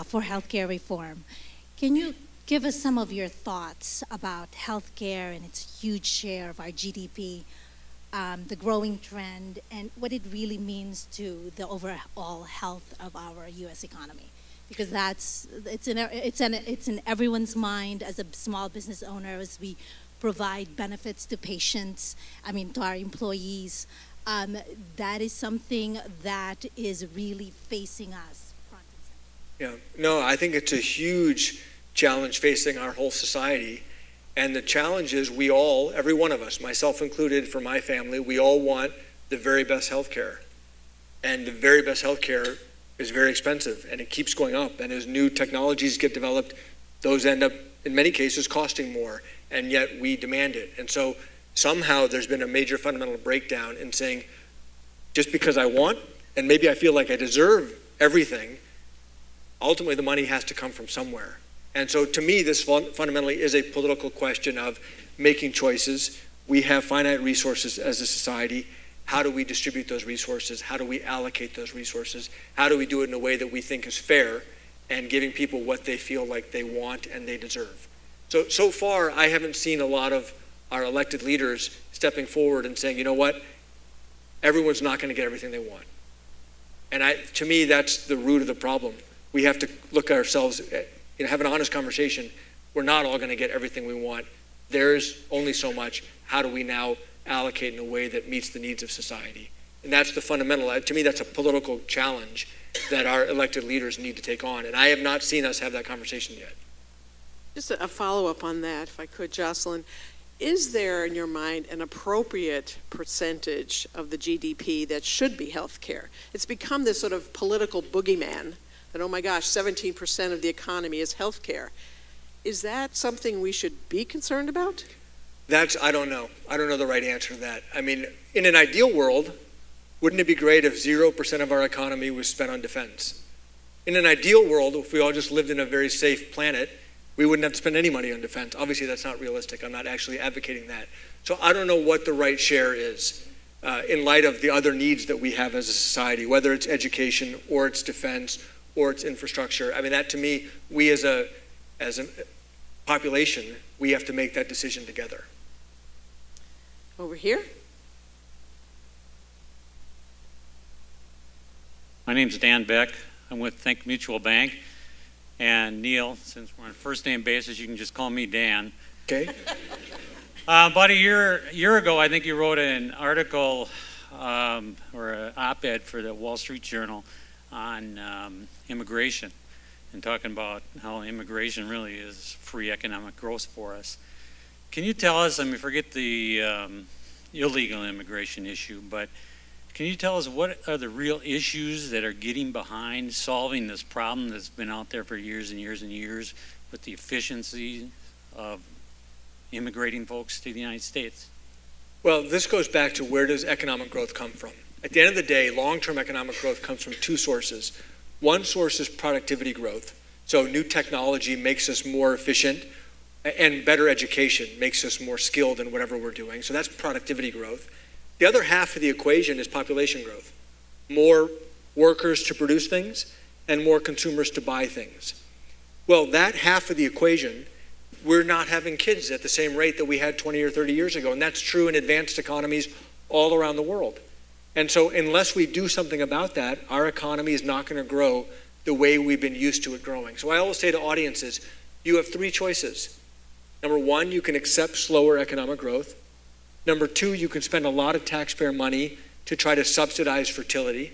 for healthcare reform. Can you give us some of your thoughts about healthcare and its huge share of our GDP? the growing trend, and what it really means to the overall health of our U.S. economy. Because it's in everyone's mind as a small business owner, as we provide benefits to patients, to our employees. That is something that is really facing us front and center. Yeah, no, I think it's a huge challenge facing our whole society. And the challenge is we all, every one of us, myself included, for my family, we all want the very best health care. And the very best health care is very expensive, and it keeps going up. And as new technologies get developed, those end up, in many cases, costing more, and yet we demand it. And so somehow there's been a major fundamental breakdown in saying, just because I want, and maybe I feel like I deserve everything, ultimately the money has to come from somewhere. And so to me, this fundamentally is a political question of making choices. We have finite resources as a society. How do we distribute those resources? How do we allocate those resources? How do we do it in a way that we think is fair and giving people what they feel like they want and they deserve? So far, I haven't seen a lot of our elected leaders stepping forward and saying, you know what, everyone's not going to get everything they want. And to me, that's the root of the problem. We have to look at ourselves, have an honest conversation. We're not all going to get everything we want. There's only so much. How do we now allocate in a way that meets the needs of society? And that's the fundamental, to me, that's a political challenge that our elected leaders need to take on. And I have not seen us have that conversation yet. Just a follow-up on that, if I could, Jocelyn. Is there, in your mind, an appropriate percentage of the GDP that should be health care? It's become this sort of political boogeyman that, oh my gosh, 17% of the economy is health care. Is that something we should be concerned about? I don't know. I don't know the right answer to that. In an ideal world, wouldn't it be great if 0% of our economy was spent on defense? In an ideal world, if we all just lived in a very safe planet, we wouldn't have to spend any money on defense. Obviously, that's not realistic. I'm not actually advocating that. So I don't know what the right share is in light of the other needs that we have as a society, whether it's education or it's defense or it's infrastructure. That to me, we as a population, we have to make that decision together. Over here. My name's Dan Beck. I'm with Think Mutual Bank. And Neel, since we're on a first name basis, you can just call me Dan. Okay. About a year ago, I think you wrote an article or an op-ed for the Wall Street Journal on immigration and talking about how immigration really is free economic growth for us. Can you tell us, forget the illegal immigration issue, but can you tell us what are the real issues that are getting behind solving this problem that's been out there for years and years and years with the efficiency of immigrating folks to the United States? Well, this goes back to where does economic growth come from? At the end of the day, long-term economic growth comes from two sources. One source is productivity growth. So new technology makes us more efficient, and better education makes us more skilled in whatever we're doing. So that's productivity growth. The other half of the equation is population growth. More workers to produce things and more consumers to buy things. Well, that half of the equation, we're not having kids at the same rate that we had 20 or 30 years ago. And that's true in advanced economies all around the world. And so unless we do something about that, our economy is not going to grow the way we've been used to it growing. So I always say to audiences, you have three choices. Number one, you can accept slower economic growth. Number two, you can spend a lot of taxpayer money to try to subsidize fertility.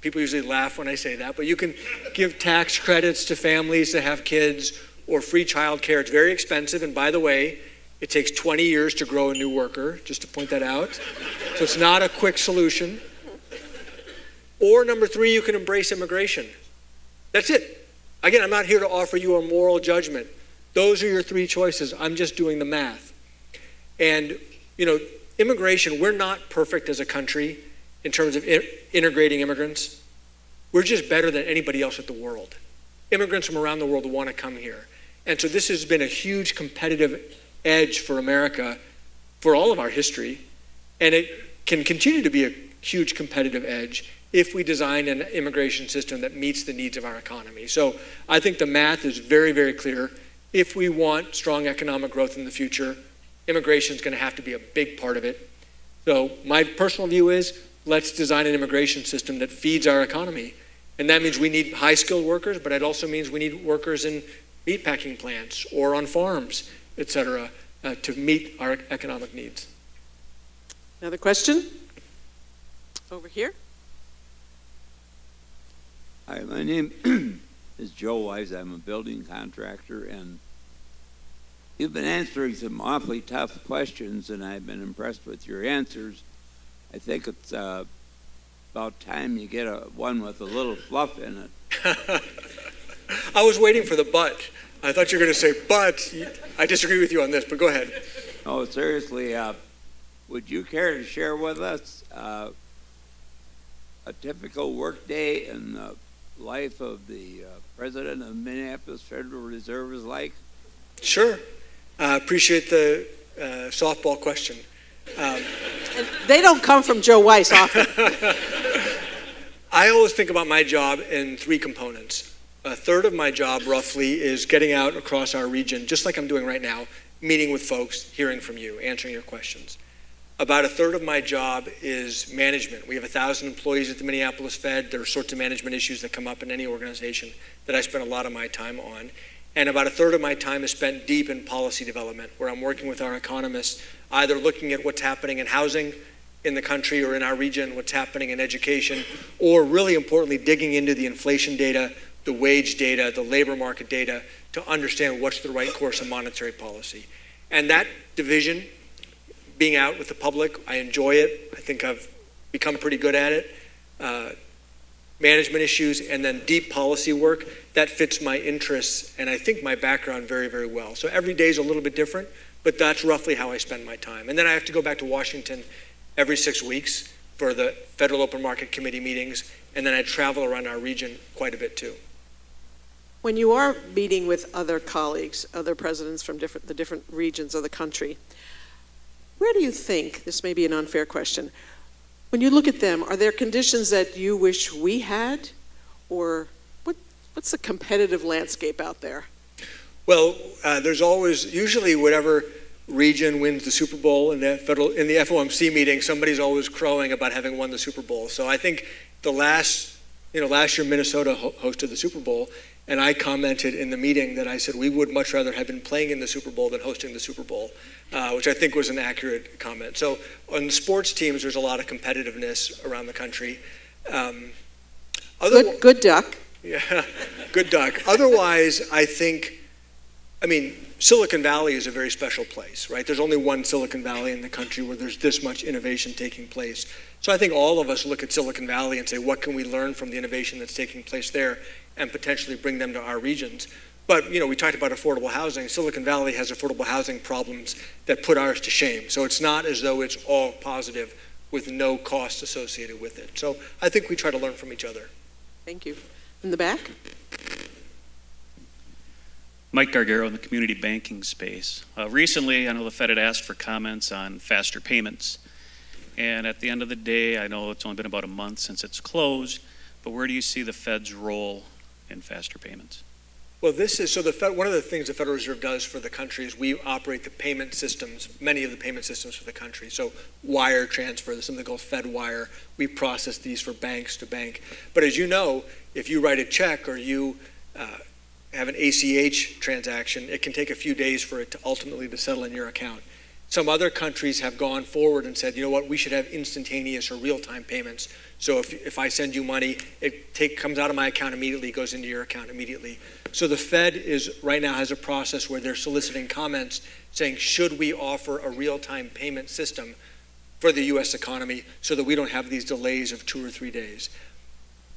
People usually laugh when I say that, but you can give tax credits to families that have kids or free child care. It's very expensive, and by the way, it takes 20 years to grow a new worker, just to point that out. So it's not a quick solution. Or number three, you can embrace immigration. That's it. Again, I'm not here to offer you a moral judgment. Those are your three choices. I'm just doing the math. And immigration, we're not perfect as a country in terms of integrating immigrants. We're just better than anybody else in the world. Immigrants from around the world want to come here. And so this has been a huge competitive edge for America for all of our history. And it can continue to be a huge competitive edge if we design an immigration system that meets the needs of our economy. So I think the math is very, very clear. If we want strong economic growth in the future, immigration is going to have to be a big part of it. So my personal view is, let's design an immigration system that feeds our economy. And that means we need high-skilled workers, but it also means we need workers in meatpacking plants or on farms, et cetera, to meet our economic needs. Another question? Over here. Hi, my name is Joe Wise. I'm a building contractor, and you've been answering some awfully tough questions, and I've been impressed with your answers. I think it's about time you get one with a little fluff in it. I was waiting for the but. I thought you were going to say, but I disagree with you on this, but go ahead. No, seriously, would you care to share with us a typical workday in the life of the president of Minneapolis Federal Reserve is like? Sure. Appreciate the softball question. They don't come from Joe Weiss often. I always think about my job in three components. A third of my job, roughly, is getting out across our region, just like I'm doing right now, meeting with folks, hearing from you, answering your questions. About a third of my job is management. We have 1,000 employees at the Minneapolis Fed. There are sorts of management issues that come up in any organization that I spend a lot of my time on. And about a third of my time is spent deep in policy development, where I'm working with our economists, either looking at what's happening in housing in the country or in our region, what's happening in education, or really importantly, digging into the inflation data, the wage data, the labor market data, to understand what's the right course of monetary policy. And that division, being out with the public, I enjoy it. I think I've become pretty good at it. Management issues and then deep policy work, that fits my interests and I think my background very, very well. So every day is a little bit different, but that's roughly how I spend my time. And then I have to go back to Washington every 6 weeks for the Federal Open Market Committee meetings, and then I travel around our region quite a bit too. When you are meeting with other colleagues, other presidents from the different regions of the country, where do you think, this may be an unfair question, when you look at them, are there conditions that you wish we had? Or what's the competitive landscape out there? Well, there's always, usually whatever region wins the Super Bowl in the FOMC meeting, somebody's always crowing about having won the Super Bowl. So I think last year Minnesota hosted the Super Bowl, and I commented in the meeting that I said we would much rather have been playing in the Super Bowl than hosting the Super Bowl, which I think was an accurate comment. So on sports teams, there's a lot of competitiveness around the country. Good duck. Yeah, good duck. Otherwise, Silicon Valley is a very special place, right? There's only one Silicon Valley in the country where there's this much innovation taking place. So I think all of us look at Silicon Valley and say, what can we learn from the innovation that's taking place there and potentially bring them to our regions? But, we talked about affordable housing. Silicon Valley has affordable housing problems that put ours to shame. So it's not as though it's all positive with no cost associated with it. So I think we try to learn from each other. Thank you. In the back? Mike Gargaro in the community banking space. Recently, I know the Fed had asked for comments on faster payments. And at the end of the day, I know it's only been about a month since it's closed, but where do you see the Fed's role in faster payments? Well, one of the things the Federal Reserve does for the country is we operate the payment systems, many of the payment systems for the country. So wire transfer, there's something called FedWire. We process these for banks to bank. But as you know, if you write a check or you have an ACH transaction, it can take a few days for it to ultimately to settle in your account. Some other countries have gone forward and said, you know what, we should have instantaneous or real-time payments. So if I send you money, it comes out of my account immediately, goes into your account immediately. So the Fed right now has a process where they're soliciting comments saying, should we offer a real-time payment system for the U.S. economy so that we don't have these delays of 2 or 3 days?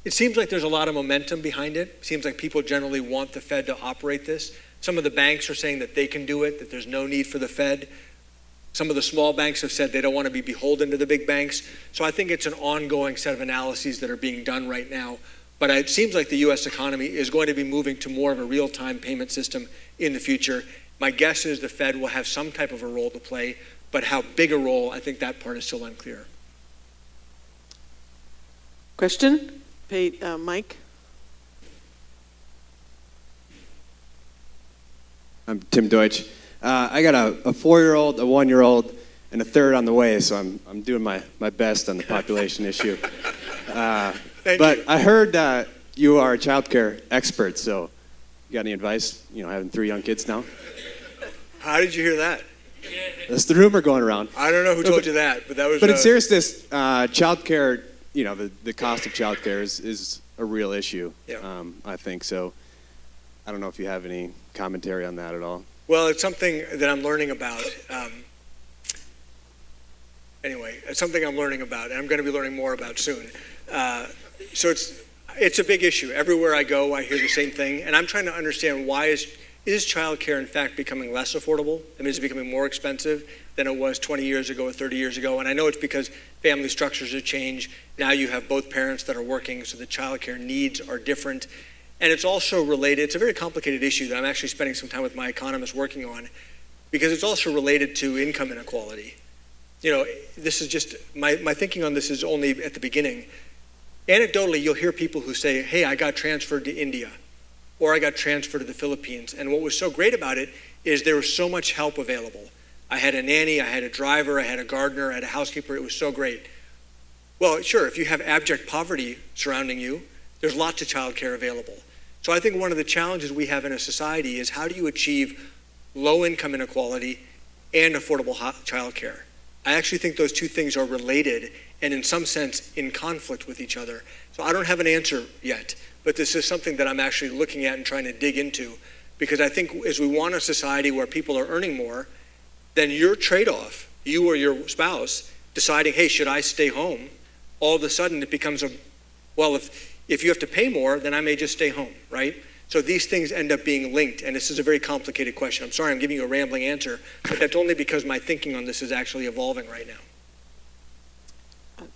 It seems like there's a lot of momentum behind it. It seems like people generally want the Fed to operate this. Some of the banks are saying that they can do it, that there's no need for the Fed. Some of the small banks have said they don't want to be beholden to the big banks. So I think it's an ongoing set of analyses that are being done right now. But it seems like the U.S. economy is going to be moving to more of a real-time payment system in the future. My guess is the Fed will have some type of a role to play, but how big a role, I think that part is still unclear. Question? Mike? I'm Tim Deutsch. I got a 4-year-old, a 1-year-old, and a third on the way, so I'm doing my best on the population issue. But I heard you are a child care expert, so you got any advice, having 3 young kids now? How did you hear that? That's the rumor going around. I don't know who told you that, but that was... But in seriousness, child care, the cost of child care is a real issue, I think. So I don't know if you have any commentary on that at all. Well, it's something that I'm learning about. Anyway, it's something I'm learning about, and I'm going to be learning more about soon. So it's a big issue. Everywhere I go, I hear the same thing, and I'm trying to understand why is childcare in fact becoming less affordable? I mean, is it becoming more expensive than it was 20 years ago or 30 years ago? And I know it's because family structures have changed. Now you have both parents that are working, so the childcare needs are different. And it's also related, it's a very complicated issue that I'm actually spending some time with my economist working on, because it's also related to income inequality. This is just, my thinking on this is only at the beginning. Anecdotally, you'll hear people who say, hey, I got transferred to India, or I got transferred to the Philippines. And what was so great about it is there was so much help available. I had a nanny, I had a driver, I had a gardener, I had a housekeeper. It was so great. Well, sure, if you have abject poverty surrounding you, there's lots of childcare available. So I think one of the challenges we have in a society is how do you achieve low income inequality and affordable childcare? I actually think those two things are related and in some sense in conflict with each other. So I don't have an answer yet, but this is something that I'm actually looking at and trying to dig into, because I think as we want a society where people are earning more, then your trade-off, you or your spouse deciding, hey, should I stay home? All of a sudden it becomes well, if you have to pay more, then I may just stay home, right? So these things end up being linked, and this is a very complicated question. I'm sorry I'm giving you a rambling answer, but that's only because my thinking on this is actually evolving right now.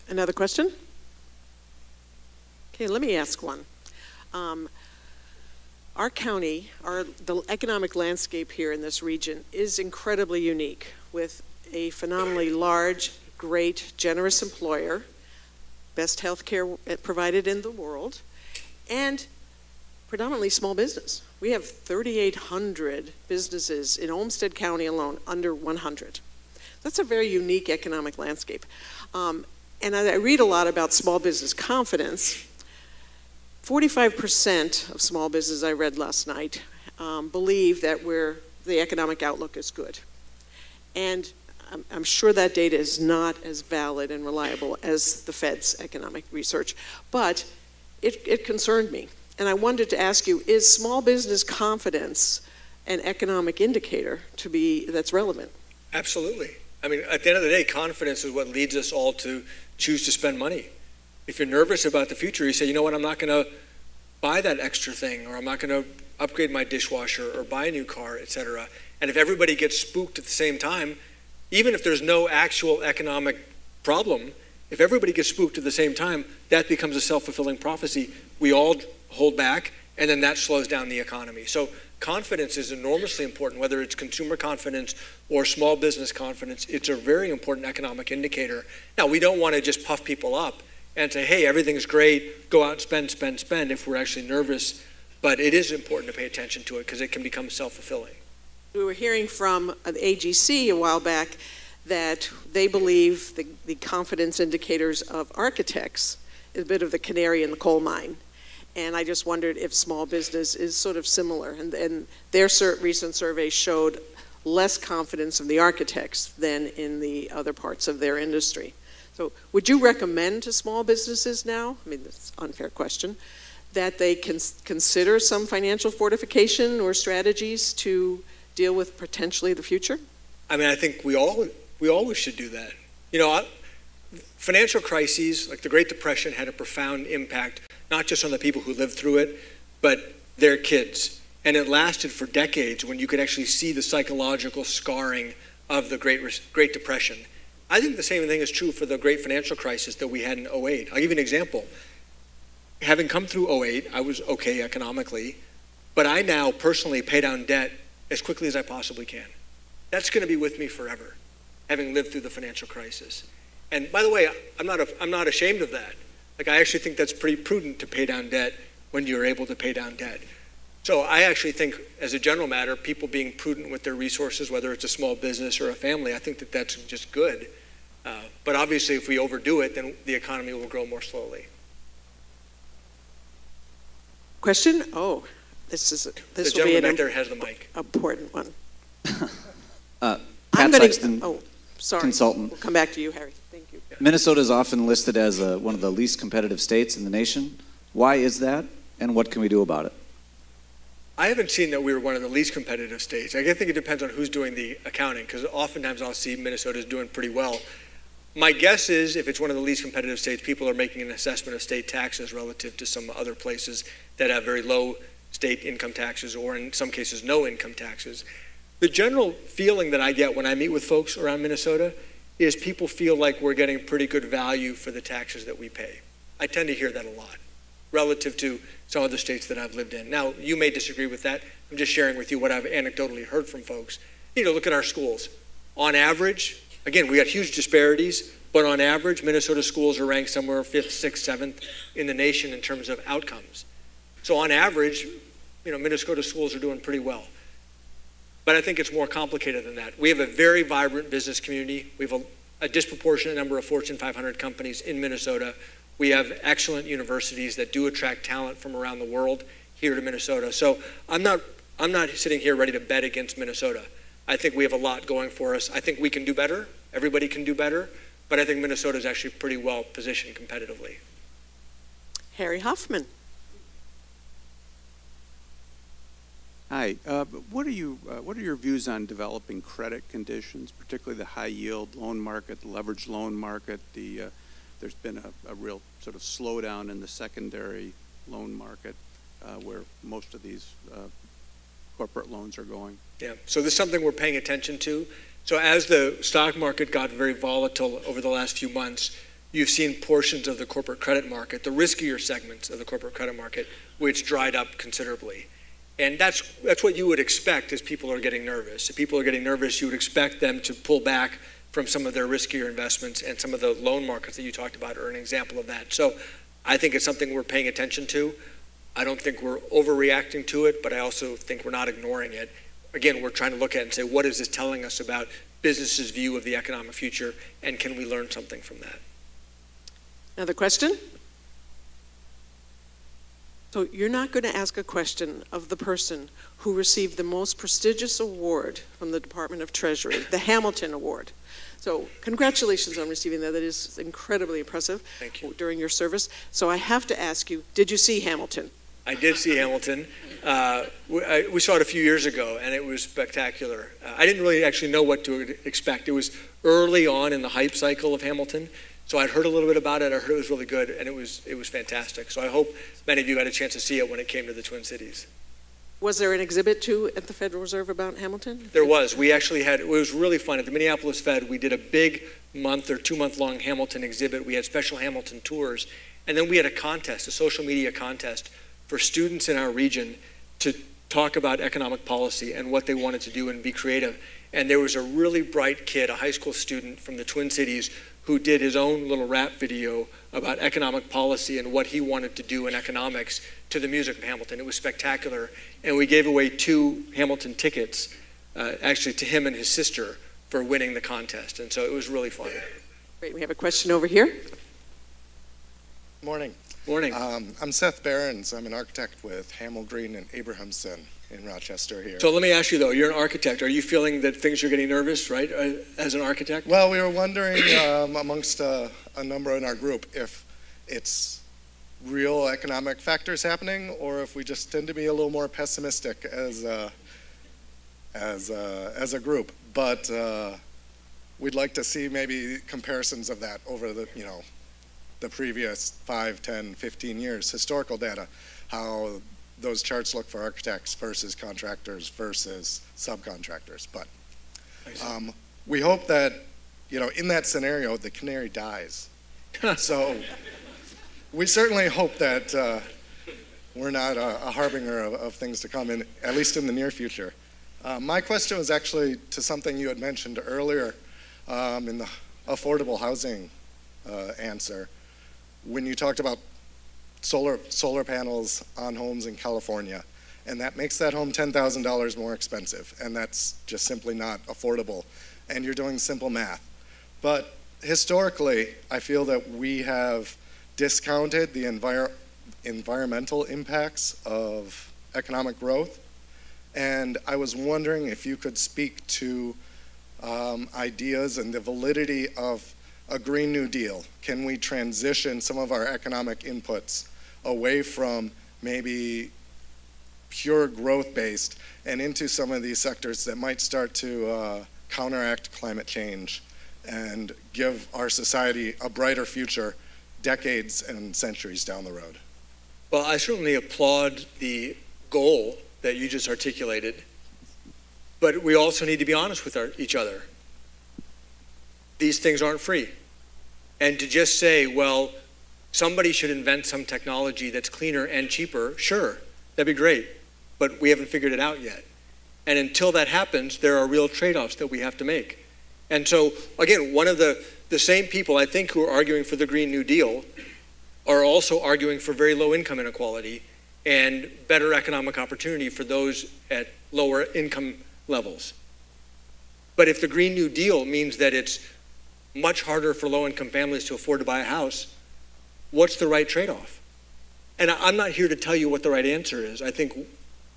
Another question? Okay, let me ask one. Our county, the economic landscape here in this region is incredibly unique, with a phenomenally large, great, generous employer, best health care provided in the world, and predominantly small business. We have 3,800 businesses in Olmsted County alone, under 100. That's a very unique economic landscape. And I read a lot about small business confidence. 45% of small businesses I read last night believe that the economic outlook is good. And I'm sure that data is not as valid and reliable as the Fed's economic research, but it concerned me. And I wanted to ask you, is small business confidence an economic indicator that's relevant? Absolutely. I mean, at the end of the day, confidence is what leads us all to choose to spend money. If you're nervous about the future, you say, you know what, I'm not going to buy that extra thing, or I'm not going to upgrade my dishwasher or buy a new car, etc. And if everybody gets spooked at the same time, even if there's no actual economic problem, if everybody gets spooked at the same time, that becomes a self-fulfilling prophecy. We all hold back, and then that slows down the economy. So confidence is enormously important, whether it's consumer confidence or small business confidence. It's a very important economic indicator. Now, we don't want to just puff people up and say, hey, everything's great, go out and spend if we're actually nervous. But it is important to pay attention to it because it can become self-fulfilling. We were hearing from the AGC a while back that they believe the confidence indicators of architects is a bit of the canary in the coal mine. And I just wondered if small business is sort of similar. And their recent survey showed less confidence in the architects than in the other parts of their industry. So would you recommend to small businesses now, I mean, that's an unfair question, that they can consider some financial fortification or strategies to deal with potentially the future? I mean, I think we always should do that. You know, financial crises like the Great Depression had a profound impact, not just on the people who lived through it, but their kids. And it lasted for decades when you could actually see the psychological scarring of the Great Depression. I think the same thing is true for the great financial crisis that we had in 2008. I'll give you an example. Having come through 2008, I was okay economically, but I now personally pay down debt as quickly as I possibly can. That's going to be with me forever, having lived through the financial crisis. And by the way, I'm not ashamed of that. Like, I actually think that's pretty prudent to pay down debt when you're able to pay down debt. So I actually think, as a general matter, people being prudent with their resources, whether it's a small business or a family, I think that that's just good. But obviously, if we overdo it, then the economy will grow more slowly. Question? Oh, this The will be gentleman an back there has the mic. important one. Pat I'm going Sexton, to. Oh, sorry. consultant. We'll come back to you, Harry. Thank you. Minnesota is often listed as one of the least competitive states in the nation. Why is that, and what can we do about it? I haven't seen that we were one of the least competitive states. I think it depends on who's doing the accounting, because oftentimes I'll see Minnesota's doing pretty well. My guess is if it's one of the least competitive states, people are making an assessment of state taxes relative to some other places that have very low state income taxes, or in some cases no income taxes. The general feeling that I get when I meet with folks around Minnesota is people feel like we're getting pretty good value for the taxes that we pay. I tend to hear that a lot relative to some other states that I've lived in. Now, you may disagree with that. I'm just sharing with you what I've anecdotally heard from folks. Look at our schools. On average, again, we got huge disparities, but on average, Minnesota schools are ranked somewhere 5th, 6th, 7th in the nation in terms of outcomes. So on average, Minnesota schools are doing pretty well. But I think it's more complicated than that. We have a very vibrant business community. We have a disproportionate number of Fortune 500 companies in Minnesota. We have excellent universities that do attract talent from around the world here to Minnesota. So I'm not sitting here ready to bet against Minnesota. I think we have a lot going for us. I think we can do better. Everybody can do better. But I think Minnesota is actually pretty well positioned competitively. Harry Hoffman. Hi. What are your views on developing credit conditions, particularly the high yield loan market, the leveraged loan market? There's been a real sort of slowdown in the secondary loan market where most of these corporate loans are going. Yeah, so this is something we're paying attention to. So as the stock market got very volatile over the last few months, you've seen portions of the corporate credit market, the riskier segments of the corporate credit market, which dried up considerably. And that's what you would expect as people are getting nervous. If people are getting nervous, you would expect them to pull back from some of their riskier investments, and some of the loan markets that you talked about are an example of that. So I think it's something we're paying attention to. I don't think we're overreacting to it, but I also think we're not ignoring it. Again, we're trying to look at it and say, what is this telling us about business's view of the economic future, and can we learn something from that? Another question? So you're not going to ask a question of the person who received the most prestigious award from the Department of Treasury, the Hamilton Award. So congratulations on receiving that. That is incredibly impressive. Thank you. During your service. So I have to ask you, did you see Hamilton? I did see Hamilton. We saw it a few years ago, and it was spectacular. I didn't really actually know what to expect. It was early on in the hype cycle of Hamilton, so I'd heard a little bit about it. I heard it was really good, and it was fantastic. So I hope many of you had a chance to see it when it came to the Twin Cities. Was there an exhibit too at the Federal Reserve about Hamilton? There was. We actually had, it was really fun. At the Minneapolis Fed, we did a big month or 2 month long Hamilton exhibit. We had special Hamilton tours, and then we had a contest, a social media contest for students in our region to talk about economic policy and what they wanted to do and be creative. And there was a really bright kid, a high school student from the Twin Cities, who did his own little rap video about economic policy and what he wanted to do in economics to the music of Hamilton. It was spectacular. And we gave away 2 Hamilton tickets, actually to him and his sister, for winning the contest. And so it was really fun. Great, we have a question over here. Morning. Morning. I'm Seth Behrens. I'm an architect with Hamel Green and Abrahamson in Rochester here. So let me ask you though, you're an architect. Are you feeling that things are getting nervous, right, as an architect? Well, we were wondering amongst a number in our group if it's real economic factors happening or if we just tend to be a little more pessimistic as a group. But we'd like to see maybe comparisons of that over the previous 5, 10, 15 years, historical data, how those charts look for architects versus contractors versus subcontractors. But we hope that, in that scenario, the canary dies. So we certainly hope that we're not a harbinger of things to come, at least in the near future. My question was actually to something you had mentioned earlier in the affordable housing answer. When you talked about solar panels on homes in California and that makes that home $10,000 more expensive, and that's just simply not affordable. And you're doing simple math. But historically, I feel that we have discounted the environmental impacts of economic growth, and I was wondering if you could speak to ideas and the validity of a Green New Deal. Can we transition some of our economic inputs away from maybe pure growth-based and into some of these sectors that might start to counteract climate change and give our society a brighter future decades and centuries down the road? Well, I certainly applaud the goal that you just articulated, but we also need to be honest with each other. These things aren't free. And to just say, well, somebody should invent some technology that's cleaner and cheaper, sure, that'd be great, but we haven't figured it out yet. And until that happens, there are real trade-offs that we have to make. And so, again, one of the same people, I think, who are arguing for the Green New Deal are also arguing for very low income inequality and better economic opportunity for those at lower income levels. But if the Green New Deal means that it's much harder for low income families to afford to buy a house, what's the right trade-off? And I'm not here to tell you what the right answer is. I think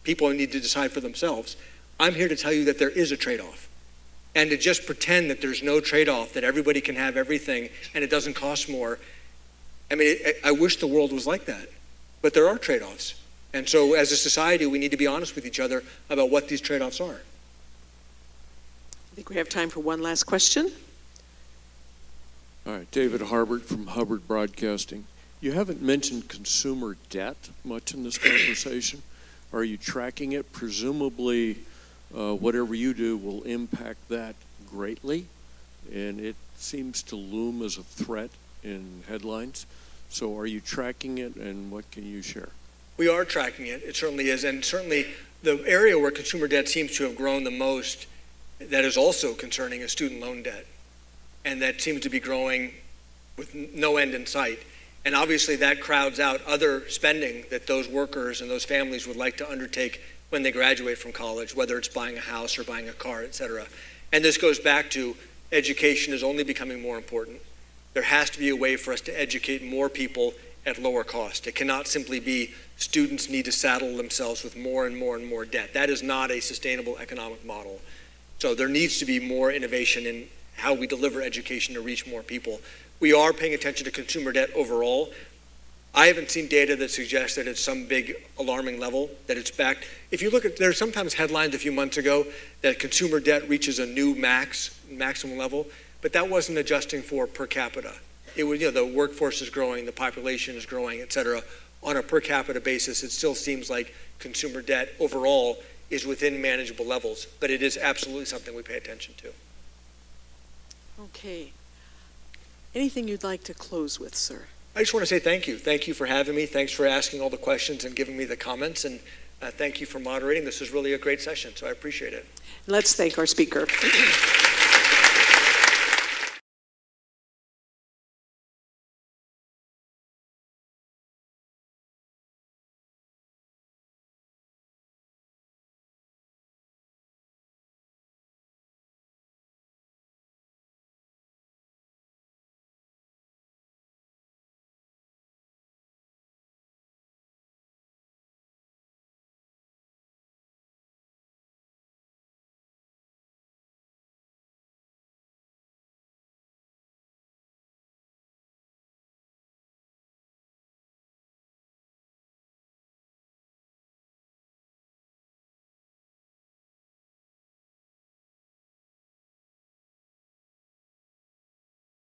people need to decide for themselves. I'm here to tell you that there is a trade-off. And to just pretend that there's no trade-off, that everybody can have everything and it doesn't cost more, I mean, I wish the world was like that. But there are trade-offs. And so as a society, we need to be honest with each other about what these trade-offs are. I think we have time for one last question. All right, David Harbert from Hubbard Broadcasting. You haven't mentioned consumer debt much in this conversation. Are you tracking it? Presumably, whatever you do will impact that greatly, and it seems to loom as a threat in headlines. So are you tracking it, and what can you share? We are tracking it. It certainly is. And certainly the area where consumer debt seems to have grown the most that is also concerning is student loan debt. And that seems to be growing with no end in sight. And obviously that crowds out other spending that those workers and those families would like to undertake when they graduate from college, whether it's buying a house or buying a car, et cetera. And this goes back to education is only becoming more important. There has to be a way for us to educate more people at lower cost. It cannot simply be students need to saddle themselves with more and more and more debt. That is not a sustainable economic model. So there needs to be more innovation in how we deliver education to reach more people. We are paying attention to consumer debt overall. I haven't seen data that suggests that it's some big alarming level, that it's back. If you look at, there's sometimes headlines a few months ago that consumer debt reaches a new maximum level, but that wasn't adjusting for per capita. It was, the workforce is growing, the population is growing, et cetera. On a per capita basis, it still seems like consumer debt overall is within manageable levels, but it is absolutely something we pay attention to. Okay. Anything you'd like to close with, sir? I just want to say thank you. Thank you for having me. Thanks for asking all the questions and giving me the comments. And thank you for moderating. This was really a great session, so I appreciate it. Let's thank our speaker.